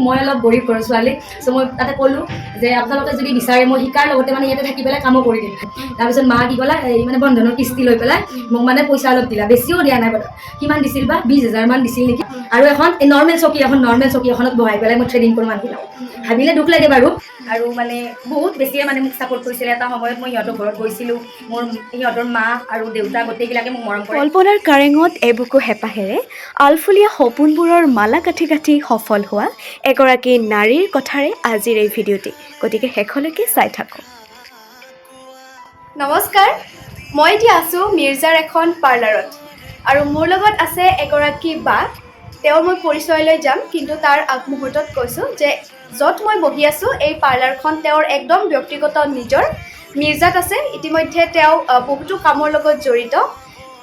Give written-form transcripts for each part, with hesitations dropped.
মই অলপ গৰীব ঘৰৰ ছোৱালী চ' মই তাতে ক'লোঁ যে আপোনালোকে যদি বিচাৰে মই শিকাৰ লগতে মানে ইয়াতে থাকি পেলাই কামো কৰি দিম তাৰপিছত মা কি ক'লা এই মানে বন্ধনৰ কিস্তি লৈ পেলাই মোক মানে পইচা অলপ দিলা বেছিও দিয়া নাই বাৰু কিমান দিছিল বা 20,000 মান দিছিল নেকি আৰু এখন নৰ্মেল চকী এখনত বহাই পেলাই মই ট্ৰেডিং কৰোঁ মানুহবিলাক ভাবিলে দুখ লাগে বাৰু আৰু মানে বহুত বেছিয়ে মানে মোক ছাপোৰ্ট কৰিছিলে এটা সময়ত মই সিহঁতৰ ঘৰত গৈছিলোঁ মোৰ সিহঁতৰ মা আৰু দেউতা গোটেইবিলাকে মোক মৰম কৰে কল্পনাৰ কাৰেঙত এবুকু হেঁপাহেৰে আলফুলীয়া সপোনবোৰৰ মালা কাঠি কাঠি সফল হোৱা এগৰাকী নাৰীৰ কথাৰে আজিৰ এই ভিডিঅ'টি গতিকে শেষলৈকে চাই থাকক নমস্কাৰ মই এতিয়া আছোঁ মিৰ্জাৰ এখন পাৰ্লাৰত আৰু মোৰ লগত আছে এগৰাকী বা তেওঁৰ মই পৰিচয়লৈ যাম কিন্তু তাৰ আগমুহূৰ্তত কৈছোঁ যে য'ত মই বহি আছোঁ এই পাৰ্লাৰখন তেওঁৰ একদম ব্যক্তিগত নিজৰ মিৰ্জাত আছে ইতিমধ্যে তেওঁ বহুতো কামৰ লগত জড়িত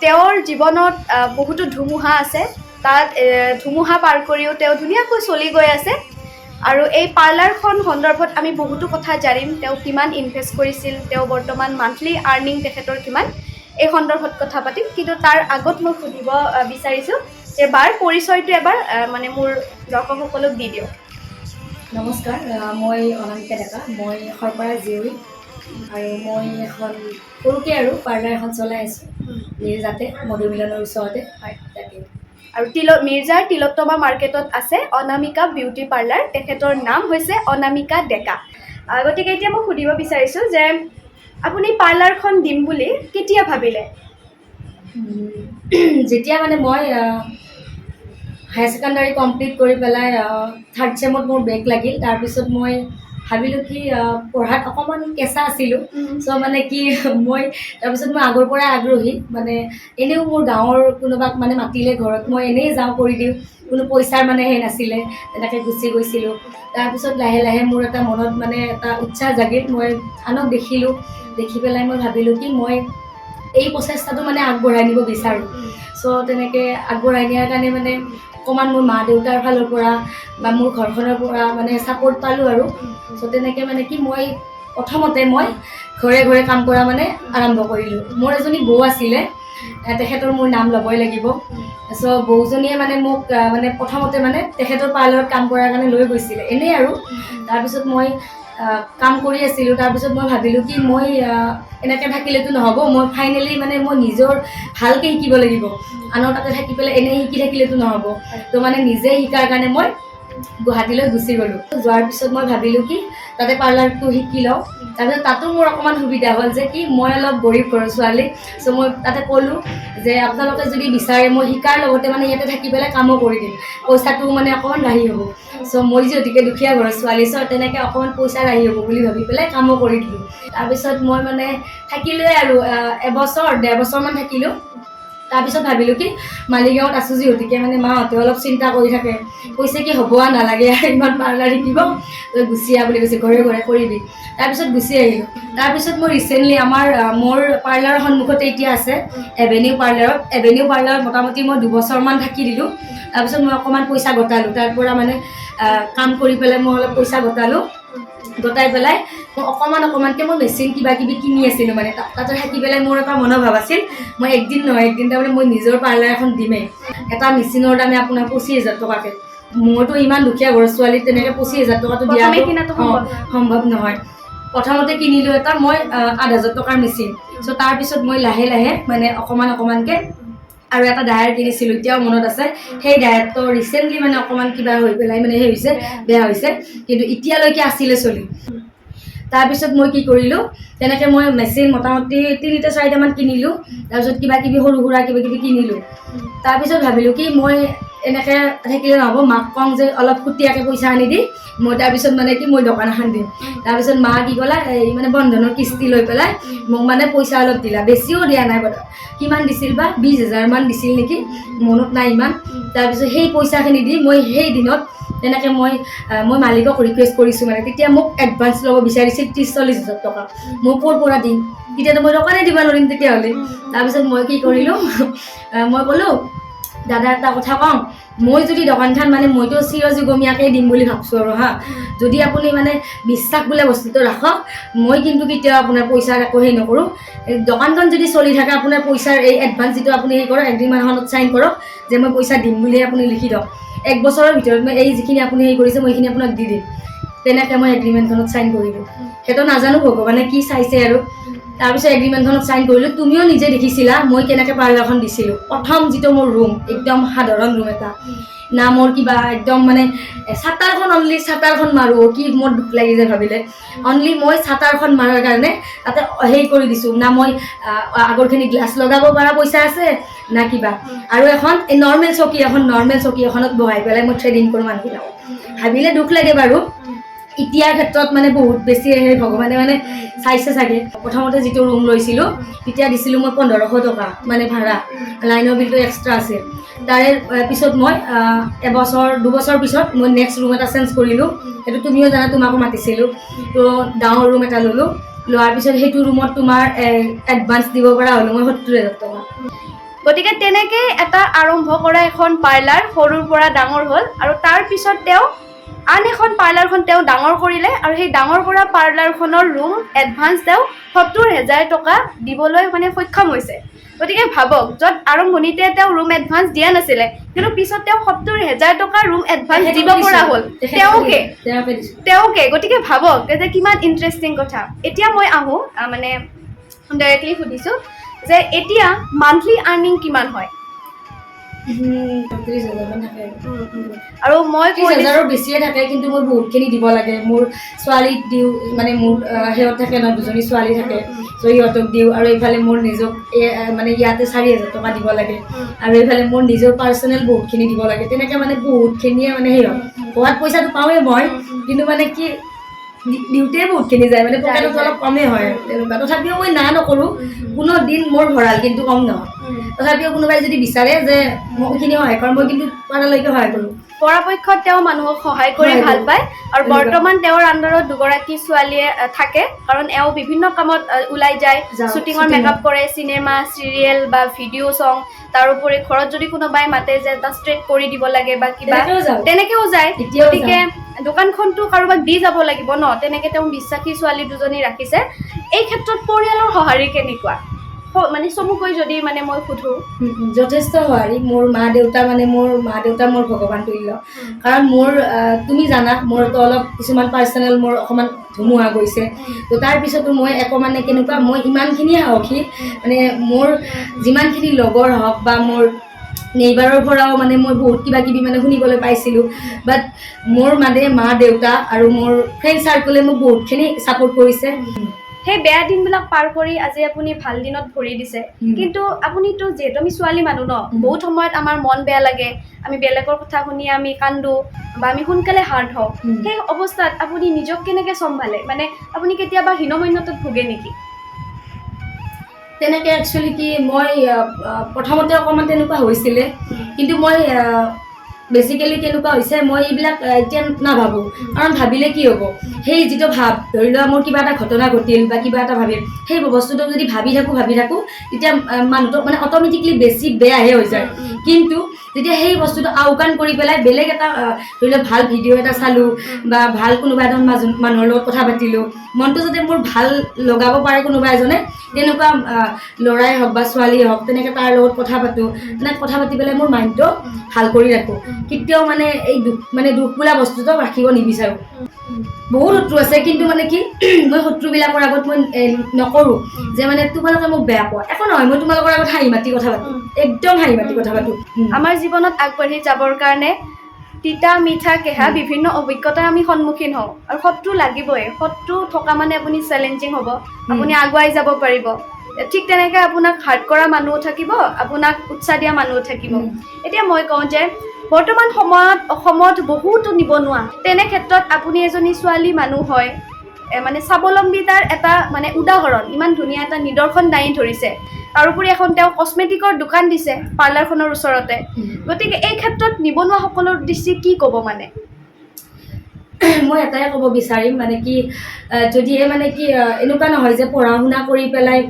তেওঁৰ জীৱনত বহুতো ধুমুহা আছে তাত ধুমুহা পাৰ কৰিও তেওঁ ধুনীয়াকৈ চলি গৈ আছে আৰু এই পাৰ্লাৰখন সন্দৰ্ভত আমি বহুতো কথা জানিম তেওঁ কিমান ইনভেষ্ট কৰিছিল তেওঁ বৰ্তমান মান্থলি আৰ্নিং তেখেতৰ কিমান এই সন্দৰ্ভত কথা পাতিম কিন্তু তাৰ আগত মই সুধিব বিচাৰিছোঁ যে বাৰ পৰিচয়টো এবাৰ মানে মোৰ দৰ্শকসকলক দি দিয়ক নমস্কাৰ মই অনামিকা ডেকা মই সৰপৰা জীয়ৰী আৰু মই এখন সৰুকৈ আৰু পাৰ্লাৰ এখন চলাই আছোঁ মিৰ্জাতে মধুমিলনৰ ওচৰতে হয় তাকে আৰু মিৰ্জাৰ তিলোত্তমা মাৰ্কেটত আছে অনামিকা বিউটি পাৰ্লাৰ তেখেতৰ নাম হৈছে অনামিকা ডেকা গতিকে এতিয়া মই সুধিব বিচাৰিছোঁ যে আপুনি পাৰ্লাৰখন দিম বুলি কেতিয়া ভাবিলে যেতিয়া মানে মই হায়াৰ ছেকেণ্ডাৰী কমপ্লিট কৰি পেলাই থাৰ্ড ছেমত মোৰ ব্ৰেক লাগিল তাৰপিছত মই ভাবিলোঁ কি পঢ়াত অকণমান কেঁচা আছিলোঁ চ' মানে কি মই তাৰপিছত মই আগৰ পৰাই আগ্ৰহী মানে এনেও মোৰ গাঁৱৰ কোনোবাক মানে মাতিলে ঘৰত মই এনেই যাওঁ কৰি দিওঁ কোনো পইচাৰ মানে সেই নাছিলে তেনেকৈ গুচি গৈছিলোঁ তাৰপিছত লাহে লাহে মোৰ এটা মনত মানে এটা উৎসাহ জাগিল মই আনক দেখিলোঁ দেখি পেলাই মই ভাবিলোঁ কি মই এই প্ৰচেষ্টাটো মানে আগবঢ়াই নিব বিচাৰোঁ চ' তেনেকৈ আগবঢ়াই নিয়াৰ কাৰণে মানে অকণমান মোৰ মা দেউতাৰ ফালৰ পৰা বা মোৰ ঘৰখনৰ পৰা মানে ছাপোৰ্ট পালোঁ আৰু চ' তেনেকৈ মানে কি মই প্ৰথমতে মই ঘৰে ঘৰে কাম কৰা মানে আৰম্ভ কৰিলোঁ মোৰ এজনী বৌ আছিলে তেখেতৰ মোৰ নাম ল'বই লাগিব চ' বৌজনীয়ে মানে মোক মানে প্ৰথমতে মানে তেখেতৰ পাৰ্লাৰত কাম কৰাৰ কাৰণে লৈ গৈছিলে এনেই আৰু তাৰপিছত মই কাম কৰি আছিলোঁ তাৰপিছত মই ভাবিলোঁ কি মই এনেকৈ থাকিলেতো নহ'ব মই ফাইনেলি মানে মই নিজৰ ভালকৈ শিকিব লাগিব আনৰ তাতে থাকি পেলাই এনেই শিকি থাকিলেতো নহ'ব তো মানে নিজে শিকাৰ কাৰণে মই গুৱাহাটীলৈ গুচি গ'লোঁ যোৱাৰ পিছত মই ভাবিলোঁ কি তাতে পাৰ্লাৰটো শিকি লওঁ তাৰপিছত তাতো মোৰ অকণমান সুবিধা হ'ল যে কি মই অলপ গৰীব ঘৰৰ ছোৱালী চ' মই তাতে ক'লোঁ যে আপোনালোকে যদি বিচাৰে মই শিকাৰ লগতে মানে ইয়াতে থাকি পেলাই কামো কৰি দিম পইচাটো মানে অকণমান ৰাহি হ'ব চ' মই যিহেতুকে দুখীয়া ঘৰৰ ছোৱালী চ' তেনেকৈ অকণমান পইচা ৰাহি হ'ব বুলি ভাবি পেলাই কামো কৰি দিলোঁ তাৰপিছত মই মানে থাকিলোৱে আৰু এবছৰ 1.5 বছৰমান থাকিলোঁ তাৰপিছত ভাবিলোঁ কি মালিগাঁৱত আছোঁ যিহেতুকে মানে মাহঁতে অলপ চিন্তা কৰি থাকে কৈছে কি হ'ব নালাগে আৰু ইমান পাৰ্লাৰ শিকিব তই গুচি আহ বুলি কৈছে ঘৰে ঘৰে কৰিবি তাৰপিছত গুচি আহিলোঁ তাৰপিছত মই ৰিচেণ্টলি মোৰ পাৰ্লাৰৰ সন্মুখতে এতিয়া আছে এভেনিউ পাৰ্লাৰত মোটামুটি মই 2 বছৰমান থাকি দিলোঁ তাৰপিছত মই অকণমান পইচা গোটালোঁ তাৰ পৰা মানে কাম কৰি পেলাই মই অলপ পইচা গোটাই পেলাই মই অকণমানকৈ মই মেচিন কিবা কিবি কিনি আছিলোঁ মানে তাতে থাকি পেলাই মোৰ এটা মনোভাৱ আছিল মই একদিন নহয় একদিন তাৰমানে মই নিজৰ পাৰ্লাৰ এখন দিমেই এটা মেচিনৰ দামে আপোনাৰ 25,000 টকাকৈ মোৰতো ইমান দুখীয়া ঘৰৰ ছোৱালী তেনেকৈ 25,000 টকাটো দিয়াটো সম্ভৱ নহয় প্ৰথমতে কিনিলোঁ এটা মই 8,000 টকাৰ মেচিন চ' তাৰপিছত মই লাহে লাহে মানে অকণমানকৈ আৰু এটা ডায়াৰ কিনিছিলোঁ এতিয়াও মনত আছে সেই ডায়াৰটো ৰিচেণ্টলি মানে অকণমান কিবা হৈ পেলাই মানে সেই হৈছে বেয়া হৈছে কিন্তু এতিয়ালৈকে আছিলে চলি তাৰপিছত মই কি কৰিলোঁ তেনেকৈ মই মেচিন মোটামুটি 3-4টামান কিনিলোঁ তাৰপিছত কিবা কিবি সৰু সুৰা কিবা কিবি কিনিলোঁ তাৰপিছত ভাবিলোঁ কি মই এনেকৈ থাকিলে নহ'ব মাক কওঁ যে অলপ খুটীয়াকৈ পইচা আনি দি মই তাৰপিছত মানে কি মই দোকান এখন দিম তাৰপিছত মা কি ক'লা এই মানে বন্ধনৰ কিস্তি লৈ পেলাই মোক মানে পইচা অলপ দিলা বেছিও দিয়া নাই বাৰু কিমান দিছিল বা 20,000 মান দিছিল নেকি মনত নাই ইমান তাৰপিছত সেই পইচাখিনি দি মই সেই দিনত তেনেকৈ মই মালিকক ৰিকুৱেষ্ট কৰিছোঁ মানে তেতিয়া মোক এডভান্স ল'ব বিচাৰিছিল 30-40,000 টকা মই ক'ৰ পৰা দিম তেতিয়াতো মই দোকানে দিব নোৱাৰিম তেতিয়াহ'লে তাৰপিছত মই কি কৰিলোঁ মই ক'লোঁ দাদা এটা কথা কওঁ মই যদি দোকানখন মানে মইতো চিৰযুগমীয়াকৈ দিম বুলি ভাবছোঁ আৰু হা যদি আপুনি মানে বিশ্বাস বোলে বস্তুটো ৰাখক মই কিন্তু কেতিয়াও আপোনাৰ পইচাৰ একো হেৰি নকৰোঁ দোকানখন যদি চলি থাকে আপোনাৰ পইচাৰ এই এডভান্স যিটো আপুনি হেৰি কৰক এগ্ৰিমেণ্টখনত চাইন কৰক যে মই পইচা দিম বুলি আপুনি লিখি দিয়ক 1 বছৰৰ ভিতৰত মই এই যিখিনি আপুনি হেৰি কৰিছে মই এইখিনি আপোনাক দি দিম তেনেকৈ মই এগ্ৰিমেণ্টখনত চাইন কৰিলোঁ সেইটো নাজানো ভগৱানে কি চাইছে আৰু তাৰপিছত এগ্ৰিমেণ্টখনত চাইন কৰিলোঁ তুমিও নিজে দেখিছিলা মই কেনেকৈ পাৰ্লাৰখন দিছিলোঁ প্ৰথম যিটো মোৰ ৰুম একদম সাধাৰণ ৰুম এটা না মোৰ কিবা একদম মানে চাটাৰখন অনলি চাটাৰখন মাৰোঁ কি মোৰ দুখ লাগি যায় ভাবিলে অনলি মই চাটাৰখন মাৰাৰ কাৰণে তাতে হেৰি কৰি দিছোঁ না মই আগৰখিনি গ্লাছ লগাব পৰা পইচা আছে না কিবা আৰু এখন নৰ্মেল চকী এখনত বহাই পেলাই মই থ্ৰেডিং কৰোঁ মানুহবিলাকক ভাবিলে দুখ লাগে বাৰু এতিয়াৰ ক্ষেত্ৰত মানে বহুত বেছি সেই ভগৱানে মানে চাইছে চাগে প্ৰথমতে যিটো ৰুম লৈছিলোঁ তেতিয়া দিছিলোঁ মই 1500 টকা মানে ভাড়া লাইনৰ বিলটো এক্সট্ৰা আছিল তাৰে পিছত মই 2 বছৰ পিছত মই নেক্সট ৰুম এটা চেঞ্জ কৰিলোঁ সেইটো তুমিও জানা তোমাকো মাতিছিলোঁ তো ডাঙৰ ৰুম এটা ল'লোঁ লোৱাৰ পিছত সেইটো ৰুমত তোমাৰ এডভান্স দিব পৰা হ'লোঁ মই 70,000 টকা গতিকে তেনেকৈ এটা আৰম্ভ কৰা এখন পাৰ্লাৰ সৰুৰ পৰা ডাঙৰ হ'ল আৰু তাৰ পিছত তেওঁ আন এখন পাৰ্লাৰখন তেওঁ ডাঙৰ কৰিলে আৰু সেই ডাঙৰ কৰা পাৰ্লাৰখনৰ ৰুম এডভান্স তেওঁ 70,000 টকা দিবলৈ মানে সক্ষম হৈছে গতিকে ভাবক য'ত আৰম্ভণিতে তেওঁ ৰুম এডভান্স দিয়া নাছিলে কিন্তু পিছত তেওঁ 70,000 টকা ৰুম এডভান্স দিব পৰা হ'ল তেওঁকে গতিকে ভাবক যে কিমান ইণ্টাৰেষ্টিং কথা এতিয়া মই আহোঁ মানে ডাইৰেক্টলি সুধিছোঁ যে এতিয়া মান্থলি আৰ্নিং কিমান হয় 30,000 থাকে আৰু মই 30,000ৰ বেছিয়ে থাকে কিন্তু মই বহুতখিনি দিব লাগে মোৰ ছোৱালীক দিওঁ মানে মোৰ সিহঁত থাকে ন দুজনী ছোৱালী থাকে চ' সিহঁতক দিওঁ আৰু এইফালে মোৰ নিজক মানে ইয়াতে 4,000 টকা দিব লাগে আৰু এইফালে মোৰ নিজৰ পাৰ্চনেল বহুতখিনি দিব লাগে তেনেকৈ মানে বহুতখিনিয়ে মানে সেই হয় হোৱাত পইচাটো পাওঁৱেই মই কিন্তু মানে কি দিওঁতে বহুতখিনি যায় মানে পকেটত অলপ কমেই হয় তেনেকুৱা তথাপিও মই না নকৰোঁ কোনো দিন মোৰ ভৰাল কিন্তু কম নহয় তথাপিও কোনোবাই যদি বিচাৰে যে মই এইখিনি সহায় কৰোঁ মই কিন্তু পৰালৈকে সহায় কৰোঁ পৰাপক্ষত তেওঁ মানুহক সহায় কৰি ভাল পায় আৰু বৰ্তমান তেওঁৰ আণ্ডাৰত 2গৰাকী ছোৱালীয়ে থাকে কাৰণ এওঁ বিভিন্ন কামত ওলাই যায় শ্বুটিঙৰ মেকআপ কৰে চিনেমা চিৰিয়েল বা ভিডিঅ' চং তাৰোপৰি ঘৰত যদি কোনোবাই মাতে যে এটা ষ্ট্ৰেট কৰি দিব লাগে বা কিবা তেনেকৈও যায় গতিকে দোকানখনটো কাৰোবাক দি যাব লাগিব ন তেনেকৈ তেওঁ বিশ্বাসী ছোৱালী দুজনী ৰাখিছে এই ক্ষেত্ৰত পৰিয়ালৰ সঁহাৰি কেনেকুৱা মানে চমুকৈ যদি মানে মই সুধোঁ যথেষ্ট সঁহাৰি মোৰ মা দেউতা মোৰ ভগৱান তুল্য কাৰণ মোৰ তুমি জানা মোৰতো অলপ কিছুমান পাৰ্চনেল মোৰ অকণমান ধুমুহা গৈছে তো তাৰপিছতো মই একো মানে কেনেকুৱা মই ইমানখিনি সাহসী মানে মোৰ যিমানখিনি লগৰ হওক বা মোৰ নেইবাৰৰ পৰাও মানে মই বহুত কিবা কিবি মানে শুনিবলৈ পাইছিলোঁ বাট মোৰ মানে মা দেউতা আৰু মোৰ ফ্ৰেণ্ড চাৰ্কলে মোক বহুতখিনি ছাপোৰ্ট কৰিছে সেই বেয়া দিনবিলাক পাৰ কৰি আজি আপুনি ভাল দিনত ভৰি দিছে কিন্তু আপুনিতো যিহেতু আমি ছোৱালী মানুহ ন বহুত সময়ত আমাৰ মন বেয়া লাগে আমি বেলেগৰ কথা শুনি আমি কান্দো বা আমি সোনকালে হাৰ্ট হওঁ সেই অৱস্থাত আপুনি নিজক কেনেকৈ চম্ভালে মানে আপুনি কেতিয়াবা হীনমন্যতাত ভোগে নেকি তেনেকৈ একচুৱেলি কি মই প্ৰথমতে অকণমান তেনেকুৱা হৈছিলে কিন্তু মই বেচিকেলি কেনেকুৱা হৈছে মই এইবিলাক এতিয়া নাভাবোঁ কাৰণ ভাবিলে কি হ'ব সেই যিটো ভাৱ ধৰি লোৱা মোৰ কিবা এটা ঘটনা ঘটিল বা কিবা এটা ভাবিল সেই বস্তুটো যদি ভাবি থাকোঁ তেতিয়া মানুহটো মানে অট'মেটিকলি বেছি বেয়াহে হৈ যায় কিন্তু যেতিয়া সেই বস্তুটো আওকাণ কৰি পেলাই বেলেগ এটা ধৰি লওক ভাল ভিডিঅ' এটা চালোঁ বা ভাল কোনোবা এজন মানুহৰ লগত কথা পাতিলোঁ মনটো যাতে মোৰ ভাল লগাব পাৰে কোনোবা এজনে তেনেকুৱা ল'ৰাই হওক বা ছোৱালীয়ে হওক তেনেকৈ তাৰ লগত কথা পাতোঁ মানে কথা পাতি পেলাই মোৰ মাইণ্ডটো ভাল কৰি ৰাখোঁ কেতিয়াও মানে এই দুখ বোলা বস্তুটো ৰাখিব নিবিচাৰোঁ বহুত শত্ৰু আছে কিন্তু মানে কি মই শত্ৰুবিলাকৰ আগত মই নকৰোঁ যে মানে তোমালোকে মোক বেয়া পোৱা একো নহয় মই তোমালোকৰ আগত হাঁহি মাতি কথা পাতোঁ একদম হাঁহি মাতি কথা পাতোঁ আমাৰ জীৱনত আগবাঢ়ি যাবৰ কাৰণে তিতা মিঠা কেহা বিভিন্ন অভিজ্ঞতাৰ আমি সন্মুখীন হওঁ আৰু শত্ৰু লাগিবই শত্ৰু থকা মানে আপুনি চেলেঞ্জিং হ'ব আপুনি আগুৱাই যাব পাৰিব ঠিক তেনেকৈ আপোনাক হাৰ্ট কৰা মানুহো থাকিব আপোনাক উৎসাহ দিয়া মানুহো থাকিব এতিয়া মই কওঁ যে বৰ্তমান সময়ত অসমত বহুতো নিবনুৱা তেনে ক্ষেত্ৰত আপুনি এজনী ছোৱালী মানুহ হয় মানে স্বাৱলম্বিতাৰ এটা মানে উদাহৰণ ইমান ধুনীয়া এটা নিদৰ্শন দাঙি ধৰিছে তাৰোপৰি এখন তেওঁ কছমেটিকৰ দোকান দিছে পাৰ্লাৰখনৰ ওচৰতে গতিকে এই ক্ষেত্ৰত নিবনুৱাসকলৰ উদ্দেশ্যে কি ক'ব মানে মই এটাই ক'ব বিচাৰিম মানে কি যদিহে মানে কি এনেকুৱা নহয় যে পঢ়া শুনা কৰি পেলাই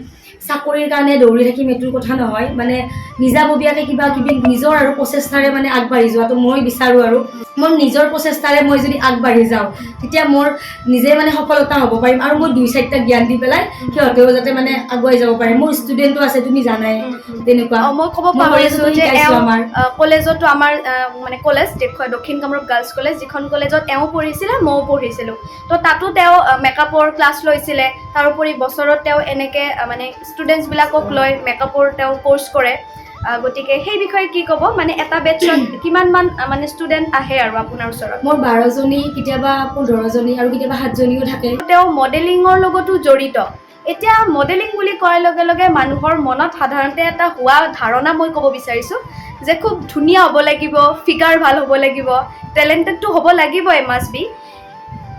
চাকৰিৰ কাৰণে দৌৰি থাকিম এইটোৰ কথা নহয় মানে নিজাববীয়াকৈ কিবা কিবি নিজৰ আৰু প্ৰচেষ্টাৰে মানে আগবাঢ়ি যোৱাটো মই বিচাৰোঁ। আৰু মোৰ নিজৰ প্ৰচেষ্টাৰে মই যদি আগবাঢ়ি যাওঁ তেতিয়া মোৰ নিজে মানে সফলতা হ'ব পাৰিম আৰু মই 2-4টা জ্ঞান দি পেলাই সিহঁতেও যাতে মানে আগুৱাই যাব পাৰে। মোৰ ষ্টুডেণ্টো আছে, তুমি জানাই তেনেকুৱা। মই ক'ব পাৰিছোঁ যে আমাৰ কলেজতো আমাৰ মানে কলেজ দক্ষিণ কামৰূপ গাৰ্লছ কলেজ, যিখন কলেজত এওঁ পঢ়িছিলে ময়ো পঢ়িছিলোঁ। তো তাতো তেওঁ মেকআপৰ ক্লাছ লৈছিলে। তাৰোপৰি বছৰত তেওঁ এনেকৈ মানে ষ্টুডেণ্টছবিলাকক লৈ মেকআপৰ তেওঁ কোৰ্চ কৰে। গতিকে সেই বিষয়ে কি ক'ব, মানে এটা বেটছত কিমানমান মানে ষ্টুডেণ্ট আহে আৰু আপোনাৰ ওচৰত? মোৰ 12জনী, কেতিয়াবা 15জনী আৰু কেতিয়াবা 7জনীও থাকে। তেওঁ মডেলিঙৰ লগতো জড়িত। এতিয়া মডেলিং বুলি কোৱাৰ লগে লগে মানুহৰ মনত সাধাৰণতে এটা হোৱা ধাৰণা মই ক'ব বিচাৰিছোঁ যে খুব ধুনীয়া হ'ব লাগিব, ফিগাৰ ভাল হ'ব লাগিব, টেলেণ্টেডটো হ'ব লাগিবই, মাষ্ট বি।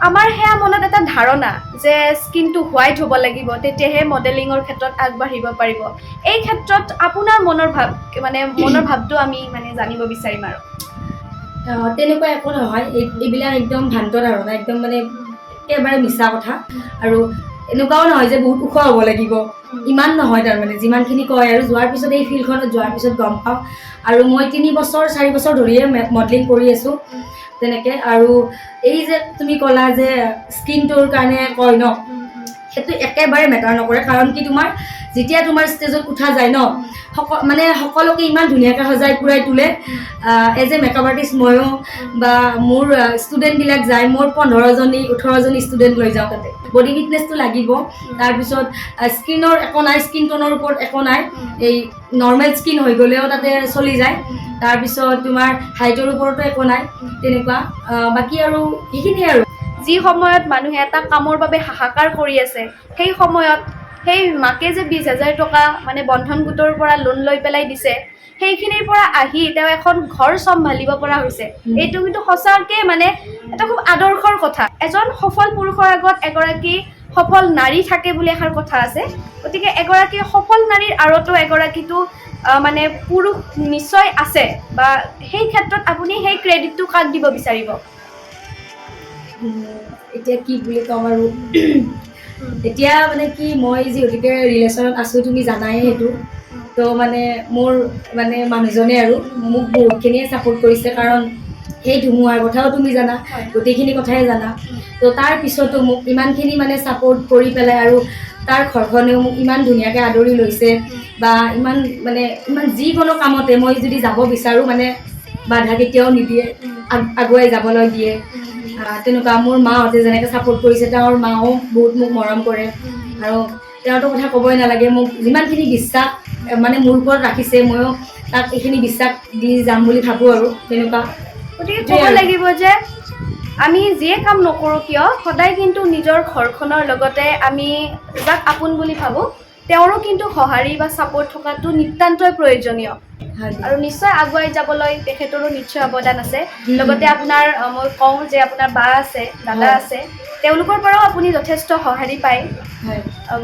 আমাৰ সেয়া মনত এটা ধাৰণা যে স্কিনটো হোৱাইট হ'ব লাগিব, তেতিয়াহে মডেলিঙৰ ক্ষেত্ৰত আগবাঢ়িব পাৰিব। এই ক্ষেত্ৰত আপোনাৰ মনৰ ভাৱটো আমি মানে জানিব বিচাৰিম আৰু। তেনেকুৱা একো নহয়, এইবিলাক একদম ভ্ৰান্ত ধাৰণা, একদম মানে একেবাৰে মিছা কথা। আৰু এনেকুৱাও নহয় যে বহুত ওখ হ'ব লাগিব, ইমান নহয়। তাৰমানে যিমানখিনি কয় আৰু যোৱাৰ পিছত এই ফিল্ডখনত যোৱাৰ পিছত গম পাওঁ। আৰু মই 3-4 বছৰ ধৰিয়ে মডেলিং কৰি আছোঁ তেনেকৈ। আৰু এই যে তুমি ক'লা যে স্কিনটোৰ কাৰণে কয় ন, সেইটো একেবাৰে মেটাৰ নকৰে। কাৰণ কি, তোমাৰ যেতিয়া তোমাৰ ষ্টেজত উঠা যায় ন, মানে সকলোকে ইমান ধুনীয়াকৈ সজাই পুৰাই তোলে। এজ এ মেকআপ আৰ্টিষ্ট ময়ো বা মোৰ ষ্টুডেণ্টবিলাক যায়, মোৰ 15জনী 18জনী ষ্টুডেণ্ট লৈ যাওঁ তাতে। বডি ফিটনেছটো লাগিব, তাৰপিছত স্কিনৰ একো নাই, স্কিন টোনৰ ওপৰত একো নাই, এই নৰ্মেল স্কিন হৈ গ'লেও তাতে চলি যায়। তাৰপিছত তোমাৰ হাইটৰ ওপৰতো একো নাই তেনেকুৱা। বাকী আৰু সেইখিনিয়ে আৰু। যি সময়ত মানুহে এটা কামৰ বাবে হাহাকাৰ কৰি আছে, সেই সময়ত সেই মাকে যে 20,000 টকা মানে বন্ধন গোটৰ পৰা লোন লৈ পেলাই দিছে, সেইখিনিৰ পৰা আহি তেওঁ এখন ঘৰ চম্ভালিব পৰা হৈছে। এইটো কিন্তু সঁচাকৈ মানে এটা খুব আদৰ্শৰ কথা। এজন সফল পুৰুষৰ আগত এগৰাকী সফল নাৰী থাকে বুলি এষাৰ কথা আছে। গতিকে এগৰাকী সফল নাৰীৰ আঁৰতো এগৰাকীতো মানে পুৰুষ নিশ্চয় আছে, বা সেই ক্ষেত্ৰত আপুনি সেই ক্ৰেডিটটো কাক দিব বিচাৰিব? এতিয়া কি বুলি ক'ম আৰু, এতিয়া মানে কি, মই যিহেতুকে ৰিলেশ্যনত আছোঁ, তুমি জানাই সেইটো। তো মানে মোৰ মানে মানুহজনে আৰু মোক বহুতখিনিয়ে ছাপোৰ্ট কৰিছে। কাৰণ সেই ধুমুহাৰ কথাও তুমি জানা, গোটেইখিনি কথাই জানা। তো তাৰ পিছতো মোক ইমানখিনি মানে ছাপোৰ্ট কৰি পেলাই, আৰু তাৰ ঘৰখনেও মোক ইমান ধুনীয়াকৈ আদৰি লৈছে, বা ইমান যিকোনো কামতে মই যদি যাব বিচাৰোঁ মানে বাধা কেতিয়াও নিদিয়ে, আগুৱাই যাবলৈ দিয়ে। তেনেকুৱা মোৰ মাহঁতে যেনেকৈ ছাপোৰ্ট কৰিছে, তেওঁৰ মাও বহুত মোক মৰম কৰে। আৰু তেওঁৰতো কথা ক'বই নালাগে, মোক যিমানখিনি বিশ্বাস মানে মোৰ ওপৰত ৰাখিছে, ময়ো তাক এইখিনি বিশ্বাস দি যাম বুলি ভাবোঁ আৰু তেনেকুৱা। গতিকে ক'ব লাগিব যে আমি যিয়ে কাম নকৰোঁ কিয়, সদায় কিন্তু নিজৰ ঘৰখনৰ লগতে আমি যাক আপোন বুলি ভাবোঁ তেওঁৰো কিন্তু সঁহাৰি বা ছাপোৰ্ট থকাটো নিতান্তই প্ৰয়োজনীয়। আৰু নিশ্চয় আগুৱাই যাবলৈ তেখেতৰো নিশ্চয় অৱদান আছে। লগতে আপোনাৰ মই কওঁ যে আপোনাৰ বা আছে, দাদা আছে, তেওঁলোকৰ পৰাও আপুনি যথেষ্ট সঁহাৰি পায়।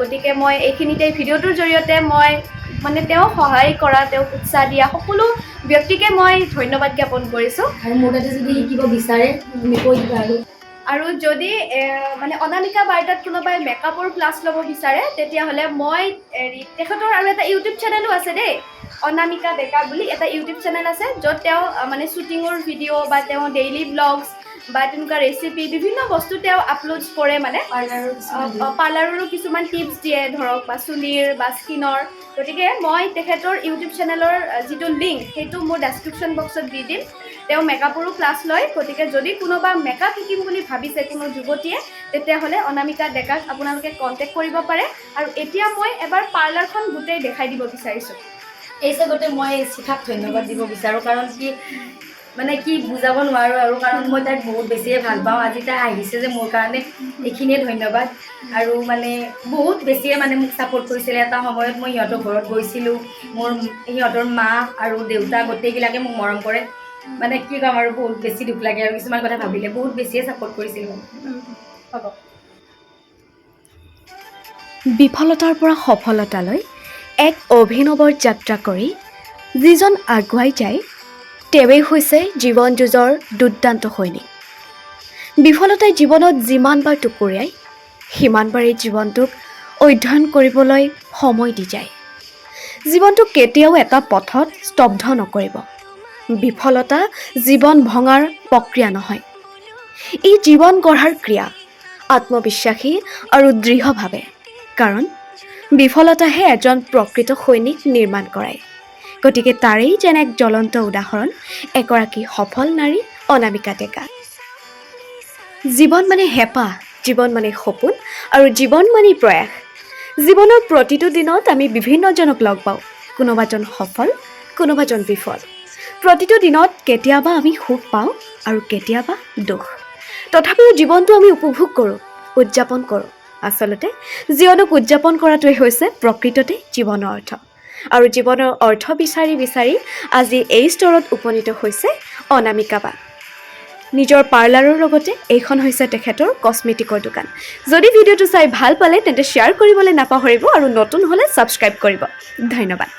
গতিকে মই এইখিনিতে ভিডিঅ'টোৰ জৰিয়তে মই মানে তেওঁক সহায় কৰা, তেওঁক উৎসাহ দিয়া সকলো ব্যক্তিকে মই ধন্যবাদ জ্ঞাপন কৰিছোঁ। আৰু মোৰ তাতে যদি শিকিব বিচাৰে তুমি কৈ দিবা। আৰু যদি মানে অনামিকা বাৰ্তাত কোনোবাই মেকআপৰ ক্লাছ ল'ব বিচাৰে, তেতিয়াহ'লে মই তেখেতৰ আৰু এটা ইউটিউব চেনেলো আছে দেই, অনামিকা ডেকা বুলি এটা ইউটিউব চেনেল আছে, য'ত তেওঁ মানে শ্বুটিঙৰ ভিডিঅ' বা তেওঁ ডেইলি ব্লগছ বা তেনেকুৱা ৰেচিপি বিভিন্ন বস্তু তেওঁ আপলোড কৰে। মানে পাৰ্লাৰৰো কিছুমান টিপছ দিয়ে ধৰক, বা চুলিৰ বা স্কিনৰ। গতিকে মই তেখেতৰ ইউটিউব চেনেলৰ যিটো লিংক সেইটো মোৰ ডেছক্ৰিপশ্যন বক্সত দি দিম। তেওঁ মেকআপৰো ক্লাছ লয়। গতিকে যদি কোনোবা মেকআপ শিকিম বুলি ভাবিছে কোনো যুৱতীয়ে, তেতিয়াহ'লে অনামিকা ডেকাক আপোনালোকে কণ্টেক্ট কৰিব পাৰে। আৰু এতিয়া মই এবাৰ পাৰ্লাৰখন গোটেই দেখাই দিব বিচাৰিছোঁ। এই চেগতে মই শিখাক ধন্যবাদ দিব বিচাৰোঁ। কাৰণ কি মানে কি বুজাব নোৱাৰোঁ আৰু, কাৰণ মই তাইক বহুত বেছিয়ে ভাল পাওঁ। আজি তাই আহিছে যে মোৰ কাৰণে এইখিনিয়ে ধন্যবাদ। আৰু মানে বহুত বেছিয়ে মানে মোক ছাপোৰ্ট কৰিছিলে। এটা সময়ত মই সিহঁতৰ ঘৰত গৈছিলোঁ, সিহঁতৰ মা আৰু দেউতা গোটেইবিলাকে মোক মৰম কৰে। মানে কি ক'ম আৰু, বহুত বেছি দুখ লাগে আৰু কিছুমান কথা ভাবিলে। বহুত বেছিয়ে ছাপোৰ্ট কৰিছিল মোক। হ'ব। বিফলতাৰ পৰা সফলতালৈ এক অভিনৱ যাত্ৰা কৰি যিজন আগুৱাই যায়, তেওঁৱেই হৈছে জীৱন যুঁজৰ দুৰ্দান্ত সৈনিক। বিফলতাই জীৱনত যিমানবাৰ টুকুৰিয়াই, সিমানবাৰেই জীৱনটোক অধ্যয়ন কৰিবলৈ সময় দি যায়। জীৱনটো কেতিয়াও এটা পথত স্তব্ধ নকৰিব। বিফলতা জীৱন ভঙাৰ প্ৰক্ৰিয়া নহয়, ই জীৱন গঢ়াৰ ক্ৰিয়া, আত্মবিশ্বাসী আৰু দৃঢ়ভাৱে। কাৰণ বিফলতাহে এজন প্ৰকৃত সৈনিক নিৰ্মাণ কৰায়। গতিকে তাৰেই যেন এক জ্বলন্ত উদাহৰণ এগৰাকী সফল নাৰী অনামিকা ডেকা। জীৱন মানে হেঁপাহ, জীৱন মানে সপোন আৰু জীৱন মানে প্ৰয়াস। জীৱনৰ প্ৰতিটো দিনত আমি বিভিন্নজনক লগ পাওঁ, কোনোবাজন সফল, কোনোবাজন বিফল। প্ৰতিটো দিনত কেতিয়াবা আমি সুখ পাওঁ আৰু কেতিয়াবা দুখ। তথাপিও জীৱনটো আমি উপভোগ কৰোঁ, উদযাপন কৰোঁ। আচলতে জীৱনক উদযাপন কৰাটোৱে হৈছে প্ৰকৃততে জীৱনৰ অৰ্থ। আৰু জীৱনৰ অৰ্থ বিচাৰি বিচাৰি আজি এই স্তৰত উপনীত হৈছে অনামিকা বা। নিজৰ পাৰ্লাৰৰ লগতে এইখন হৈছে তেখেতৰ কছমেটিকৰ দোকান। যদি ভিডিঅ'টো চাই ভাল পালে তেন্তে শ্বেয়াৰ কৰিবলৈ নাপাহৰিব আৰু নতুন হ'লে ছাবস্ক্ৰাইব কৰিব। ধন্যবাদ।